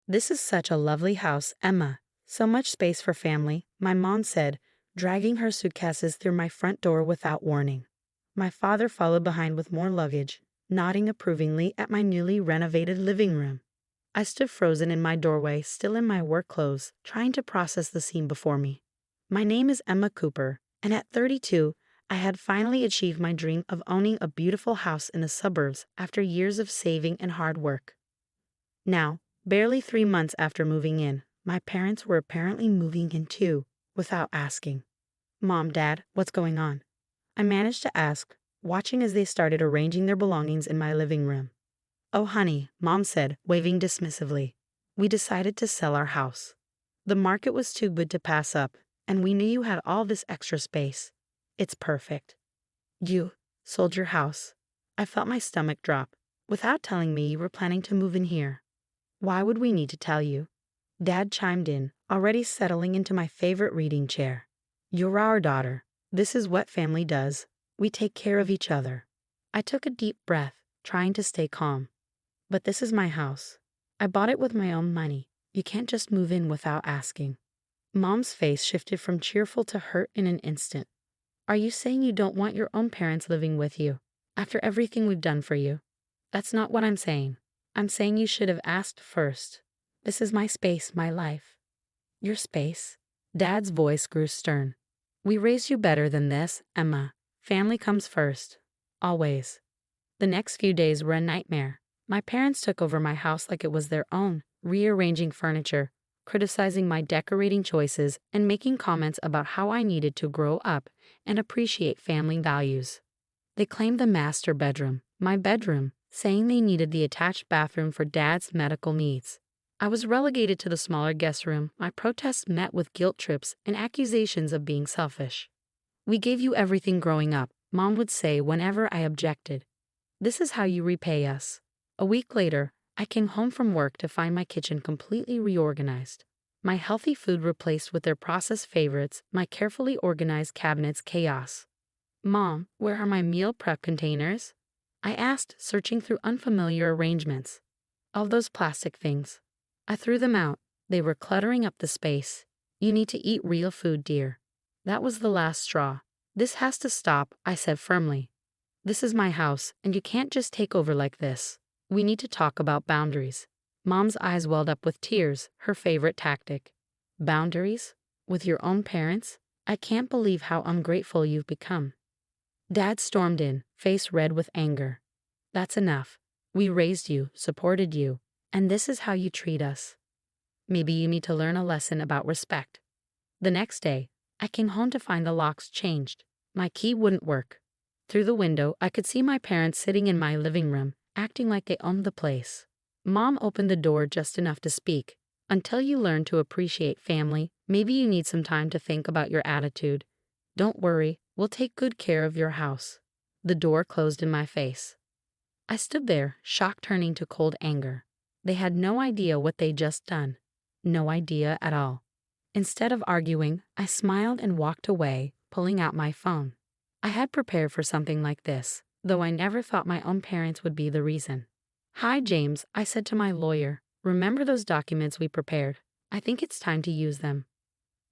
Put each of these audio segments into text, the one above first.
This is such a lovely house, Emma. So much space for family, my mom said, dragging her suitcases through my front door without warning. My father followed behind with more luggage, nodding approvingly at my newly renovated living room. I stood frozen in my doorway, still in my work clothes, trying to process the scene before me. My name is Emma Cooper, and at 32, I had finally achieved my dream of owning a beautiful house in the suburbs after years of saving and hard work. Now, barely 3 months after moving in, my parents were apparently moving in too, without asking. Mom, Dad, what's going on? I managed to ask, watching as they started arranging their belongings in my living room. Oh, honey, Mom said, waving dismissively. We decided to sell our house. The market was too good to pass up, and we knew you had all this extra space. It's perfect. You sold your house. I felt my stomach drop. Without telling me you were planning to move in here. Why would we need to tell you? Dad chimed in, already settling into my favorite reading chair. You're our daughter. This is what family does. We take care of each other. I took a deep breath, trying to stay calm. But this is my house. I bought it with my own money. You can't just move in without asking. Mom's face shifted from cheerful to hurt in an instant. Are you saying you don't want your own parents living with you, after everything we've done for you? That's not what I'm saying. I'm saying you should have asked first. This is my space, my life. Your space? Dad's voice grew stern. We raised you better than this, Emma. Family comes first. Always. The next few days were a nightmare. My parents took over my house like it was their own, rearranging furniture, criticizing my decorating choices, and making comments about how I needed to grow up and appreciate family values. They claimed the master bedroom, my bedroom, saying they needed the attached bathroom for Dad's medical needs. I was relegated to the smaller guest room, my protests met with guilt trips and accusations of being selfish. We gave you everything growing up, Mom would say whenever I objected. This is how you repay us. A week later, I came home from work to find my kitchen completely reorganized. My healthy food replaced with their processed favorites, my carefully organized cabinets chaos. Mom, where are my meal prep containers? I asked, searching through unfamiliar arrangements. All those plastic things. I threw them out. They were cluttering up the space. You need to eat real food, dear. That was the last straw. This has to stop, I said firmly. This is my house, and you can't just take over like this. We need to talk about boundaries. Mom's eyes welled up with tears, her favorite tactic. Boundaries? With your own parents? I can't believe how ungrateful you've become. Dad stormed in, face red with anger. That's enough. We raised you, supported you, and this is how you treat us. Maybe you need to learn a lesson about respect. The next day, I came home to find the locks changed. My key wouldn't work. Through the window, I could see my parents sitting in my living room, acting like they owned the place. Mom opened the door just enough to speak. Until you learn to appreciate family, maybe you need some time to think about your attitude. Don't worry, we'll take good care of your house. The door closed in my face. I stood there, shock turning to cold anger. They had no idea what they'd just done. No idea at all. Instead of arguing, I smiled and walked away, pulling out my phone. I had prepared for something like this, though I never thought my own parents would be the reason. Hi, James, I said to my lawyer. Remember those documents we prepared? I think it's time to use them.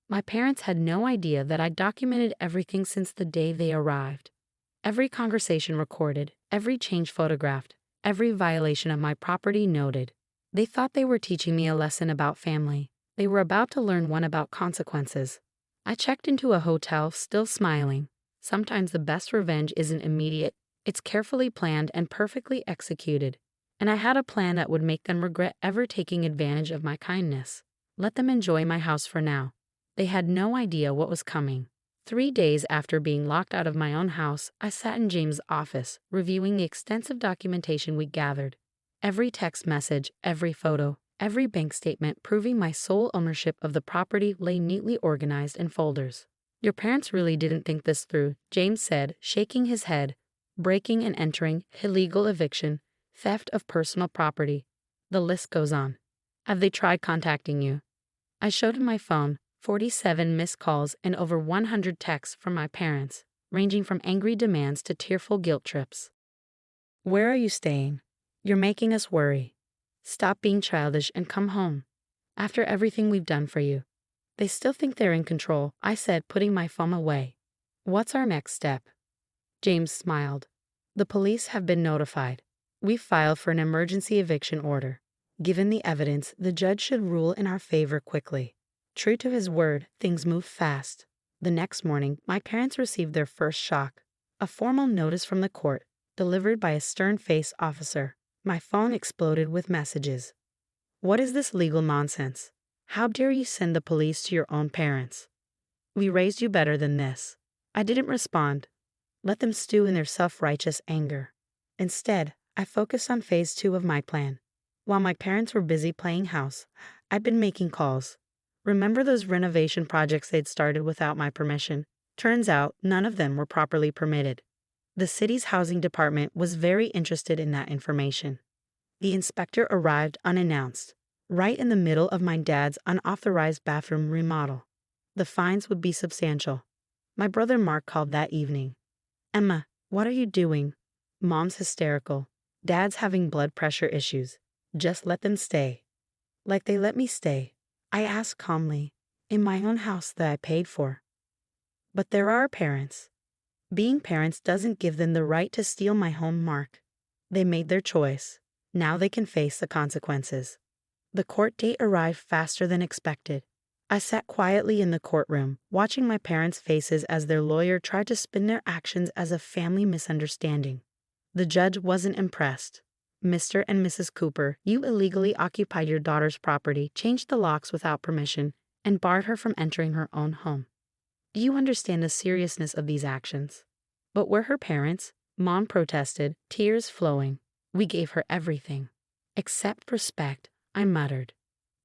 My parents had no idea that I'd documented everything since the day they arrived. Every conversation recorded, every change photographed, every violation of my property noted. They thought they were teaching me a lesson about family. They were about to learn one about consequences. I checked into a hotel, still smiling. Sometimes the best revenge isn't immediate. It's carefully planned and perfectly executed. And I had a plan that would make them regret ever taking advantage of my kindness. Let them enjoy my house for now. They had no idea what was coming. 3 days after being locked out of my own house, I sat in James' office, reviewing the extensive documentation we gathered. Every text message, every photo, every bank statement proving my sole ownership of the property lay neatly organized in folders. Your parents really didn't think this through, James said, shaking his head. Breaking and entering, illegal eviction, theft of personal property. The list goes on. Have they tried contacting you? I showed him my phone, 47 missed calls and over 100 texts from my parents, ranging from angry demands to tearful guilt trips. Where are you staying? You're making us worry. Stop being childish and come home. After everything we've done for you. They still think they're in control, I said, putting my phone away. What's our next step? James smiled. The police have been notified. We filed for an emergency eviction order. Given the evidence, the judge should rule in our favor quickly. True to his word, things moved fast. The next morning, my parents received their first shock. A formal notice from the court, delivered by a stern-faced officer. My phone exploded with messages. What is this legal nonsense? How dare you send the police to your own parents? We raised you better than this. I didn't respond. Let them stew in their self-righteous anger. Instead, I focused on phase 2 of my plan. While my parents were busy playing house, I'd been making calls. Remember those renovation projects they'd started without my permission? Turns out, none of them were properly permitted. The city's housing department was very interested in that information. The inspector arrived unannounced, right in the middle of my dad's unauthorized bathroom remodel. The fines would be substantial. My brother Mark called that evening. Emma, what are you doing? Mom's hysterical. Dad's having blood pressure issues. Just let them stay. Like they let me stay. I asked calmly, in my own house that I paid for. But there are parents. Being parents doesn't give them the right to steal my home, Mark. They made their choice. Now they can face the consequences. The court date arrived faster than expected. I sat quietly in the courtroom, watching my parents' faces as their lawyer tried to spin their actions as a family misunderstanding. The judge wasn't impressed. Mr. and Mrs. Cooper, you illegally occupied your daughter's property, changed the locks without permission, and barred her from entering her own home. Do you understand the seriousness of these actions? But were her parents? Mom protested, tears flowing. We gave her everything. Except respect, I muttered.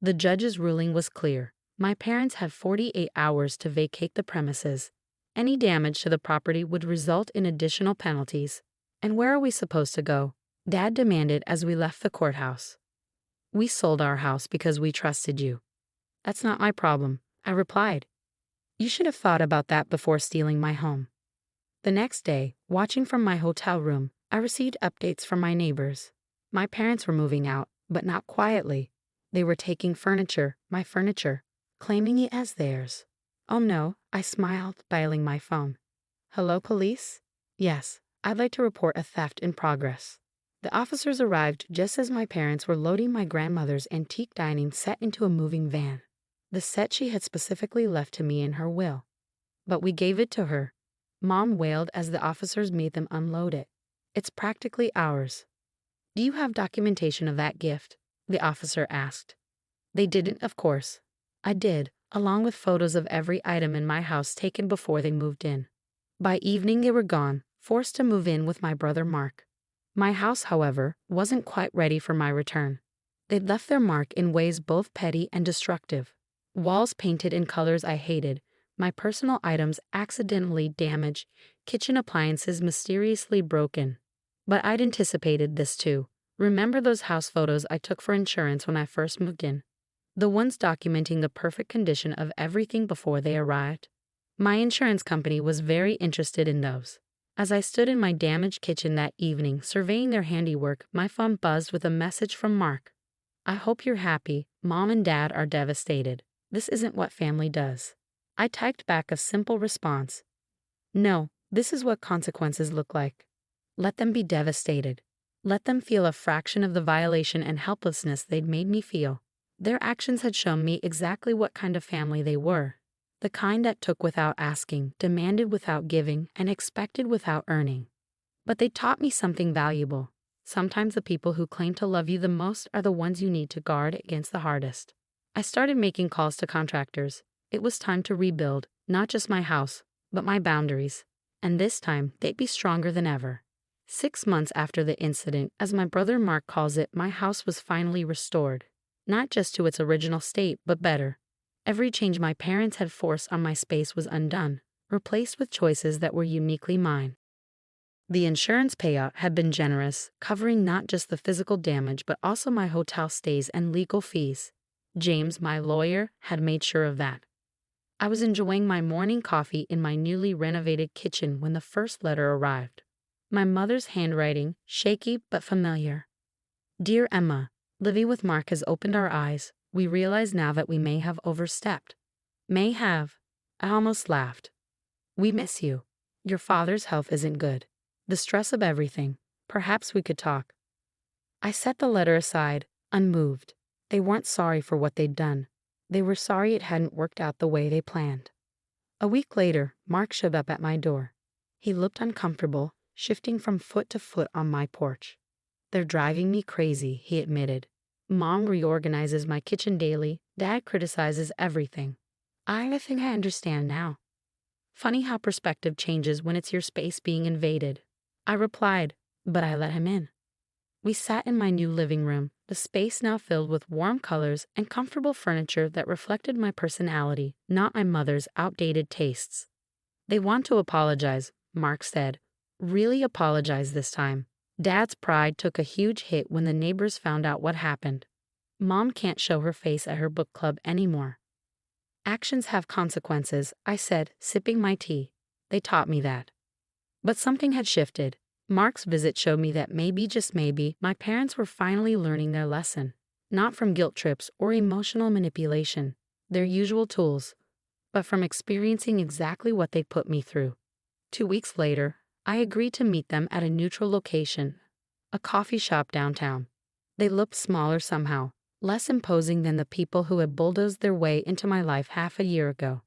The judge's ruling was clear. My parents had 48 hours to vacate the premises. Any damage to the property would result in additional penalties. And where are we supposed to go? Dad demanded as we left the courthouse. We sold our house because we trusted you. That's not my problem, I replied. You should have thought about that before stealing my home. The next day, watching from my hotel room, I received updates from my neighbors. My parents were moving out, but not quietly. They were taking furniture, my furniture, claiming it as theirs. Oh no, I smiled, dialing my phone. Hello, police? Yes, I'd like to report a theft in progress. The officers arrived just as my parents were loading my grandmother's antique dining set into a moving van. The set she had specifically left to me in her will. But we gave it to her. Mom wailed as the officers made them unload it. It's practically ours. Do you have documentation of that gift? The officer asked. They didn't, of course. I did, along with photos of every item in my house taken before they moved in. By evening they were gone, forced to move in with my brother Mark. My house, however, wasn't quite ready for my return. They'd left their mark in ways both petty and destructive. Walls painted in colors I hated, my personal items accidentally damaged, kitchen appliances mysteriously broken. But I'd anticipated this too. Remember those house photos I took for insurance when I first moved in? The ones documenting the perfect condition of everything before they arrived? My insurance company was very interested in those. As I stood in my damaged kitchen that evening surveying their handiwork, my phone buzzed with a message from Mark. I hope you're happy. Mom and Dad are devastated. This isn't what family does. I typed back a simple response. No, this is what consequences look like. Let them be devastated. Let them feel a fraction of the violation and helplessness they'd made me feel. Their actions had shown me exactly what kind of family they were. The kind that took without asking, demanded without giving, and expected without earning. But they taught me something valuable. Sometimes the people who claim to love you the most are the ones you need to guard against the hardest. I started making calls to contractors. It was time to rebuild, not just my house, but my boundaries. And this time, they'd be stronger than ever. 6 months after the incident, as my brother Mark calls it, my house was finally restored. Not just to its original state, but better. Every change my parents had forced on my space was undone, replaced with choices that were uniquely mine. The insurance payout had been generous, covering not just the physical damage but also my hotel stays and legal fees. James, my lawyer, had made sure of that. I was enjoying my morning coffee in my newly renovated kitchen when the first letter arrived. My mother's handwriting, shaky but familiar. Dear Emma, Living with Mark has opened our eyes. We realize now that we may have overstepped. May have. I almost laughed. We miss you. Your father's health isn't good. The stress of everything. Perhaps we could talk. I set the letter aside, unmoved. They weren't sorry for what they'd done. They were sorry it hadn't worked out the way they planned. A week later, Mark showed up at my door. He looked uncomfortable, shifting from foot to foot on my porch. They're driving me crazy, he admitted. Mom reorganizes my kitchen daily. Dad criticizes everything. I think I understand now. Funny how perspective changes when it's your space being invaded. I replied, but I let him in. We sat in my new living room, the space now filled with warm colors and comfortable furniture that reflected my personality, not my mother's outdated tastes. They want to apologize, Mark said. Really apologize this time. Dad's pride took a huge hit when the neighbors found out what happened. Mom can't show her face at her book club anymore. Actions have consequences, I said, sipping my tea. They taught me that. But something had shifted. Mark's visit showed me that maybe, just maybe, my parents were finally learning their lesson. Not from guilt trips or emotional manipulation, their usual tools, but from experiencing exactly what they put me through. 2 weeks later, I agreed to meet them at a neutral location, a coffee shop downtown. They looked smaller somehow, less imposing than the people who had bulldozed their way into my life half a year ago.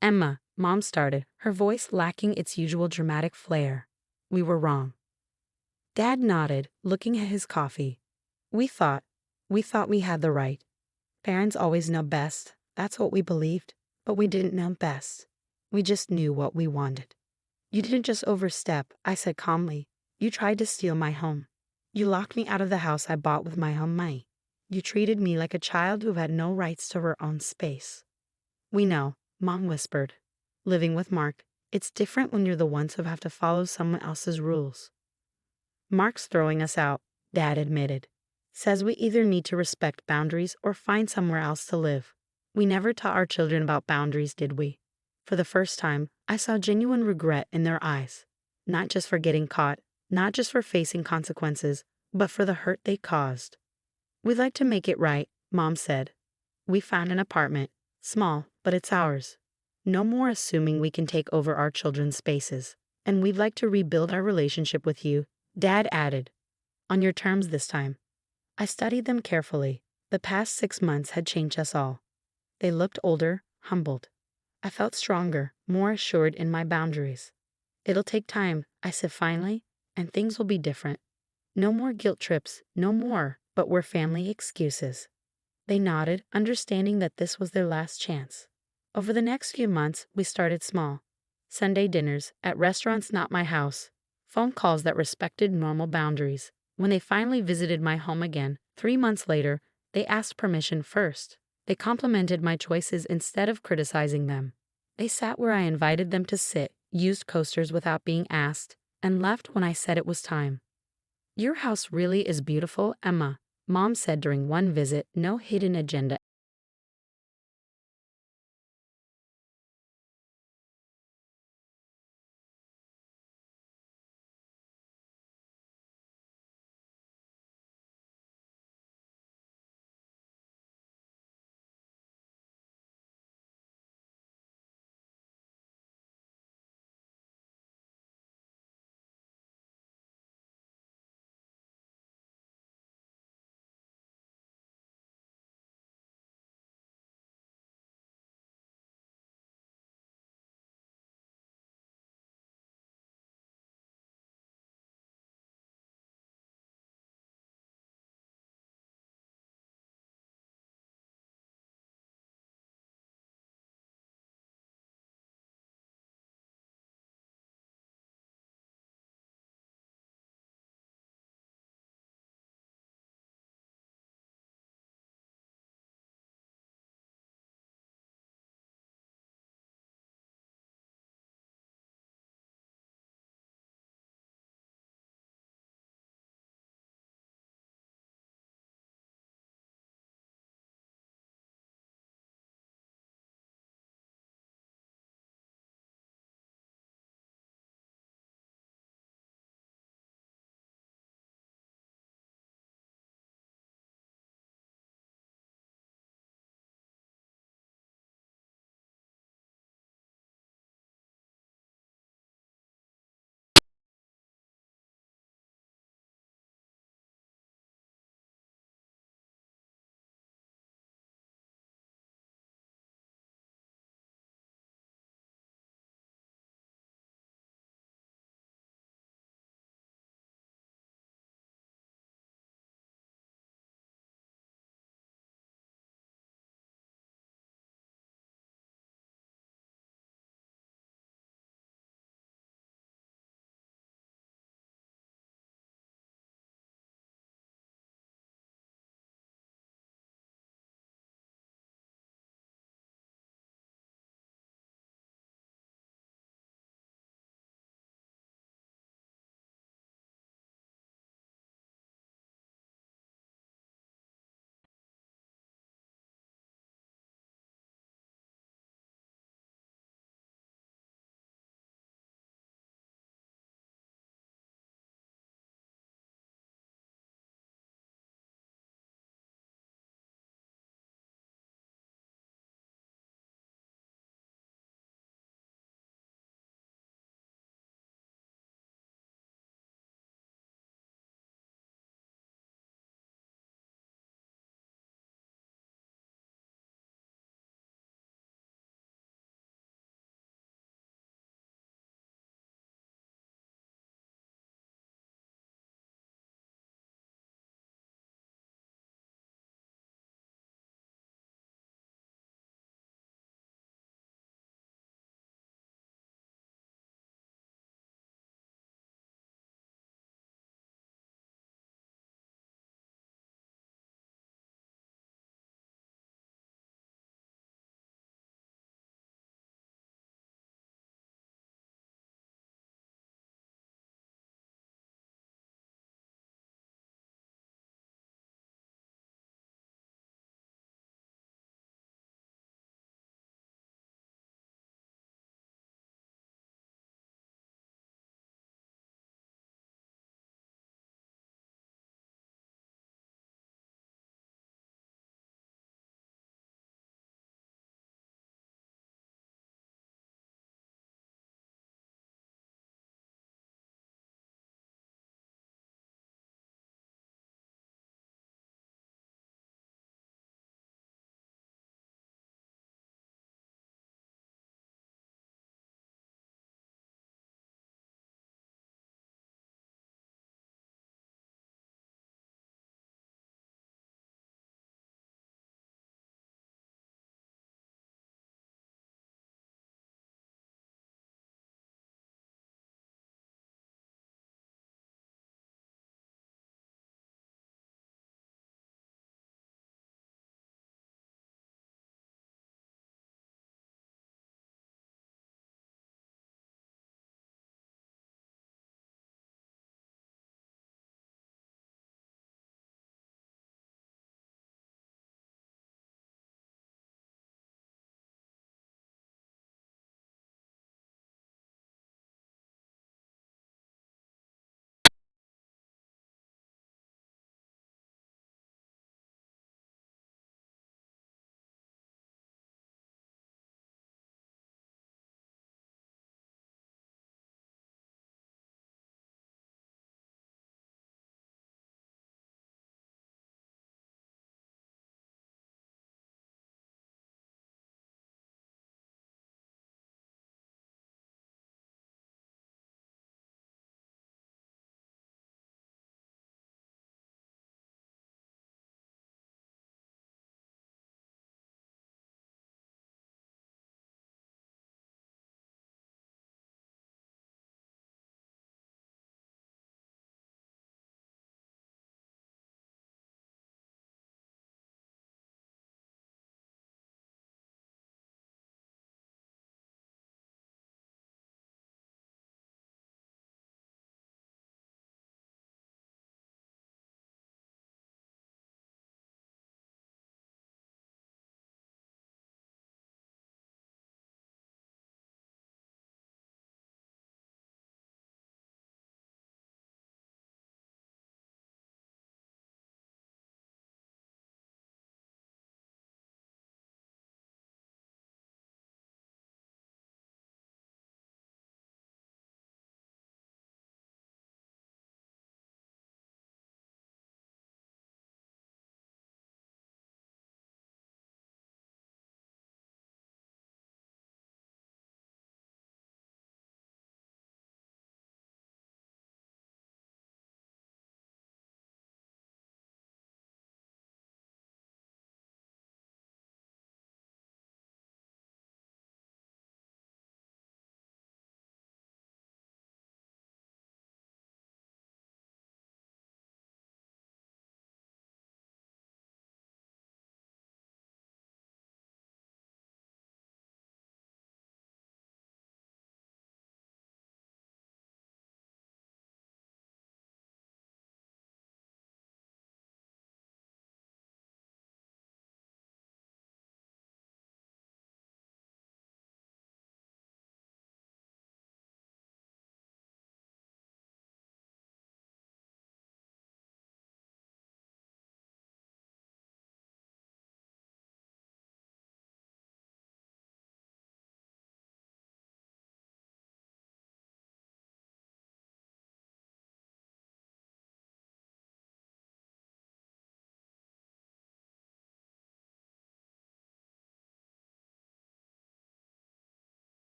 Emma, Mom started, her voice lacking its usual dramatic flair. We were wrong. Dad nodded, looking at his coffee. We thought we had the right. Parents always know best, that's what we believed, but we didn't know best. We just knew what we wanted. You didn't just overstep, I said calmly. You tried to steal my home. You locked me out of the house I bought with my own money. You treated me like a child who had no rights to her own space. We know, Mom whispered. Living with Mark, it's different when you're the ones who have to follow someone else's rules. Mark's throwing us out, Dad admitted. Says we either need to respect boundaries or find somewhere else to live. We never taught our children about boundaries, did we? For the first time, I saw genuine regret in their eyes. Not just for getting caught, not just for facing consequences, but for the hurt they caused. We'd like to make it right, Mom said. We found an apartment, small, but it's ours. No more assuming we can take over our children's spaces. And we'd like to rebuild our relationship with you, Dad added. On your terms this time. I studied them carefully. The past 6 months had changed us all. They looked older, humbled. I felt stronger, more assured in my boundaries. It'll take time, I said finally, and things will be different. No more guilt trips, no more, but we're family excuses. They nodded, understanding that this was their last chance. Over the next few months, we started small. Sunday dinners, at restaurants not my house. Phone calls that respected normal boundaries. When they finally visited my home again, 3 months later, they asked permission first. They complimented my choices instead of criticizing them. They sat where I invited them to sit, used coasters without being asked, and left when I said it was time. Your house really is beautiful, Emma, Mom said during one visit, no hidden agenda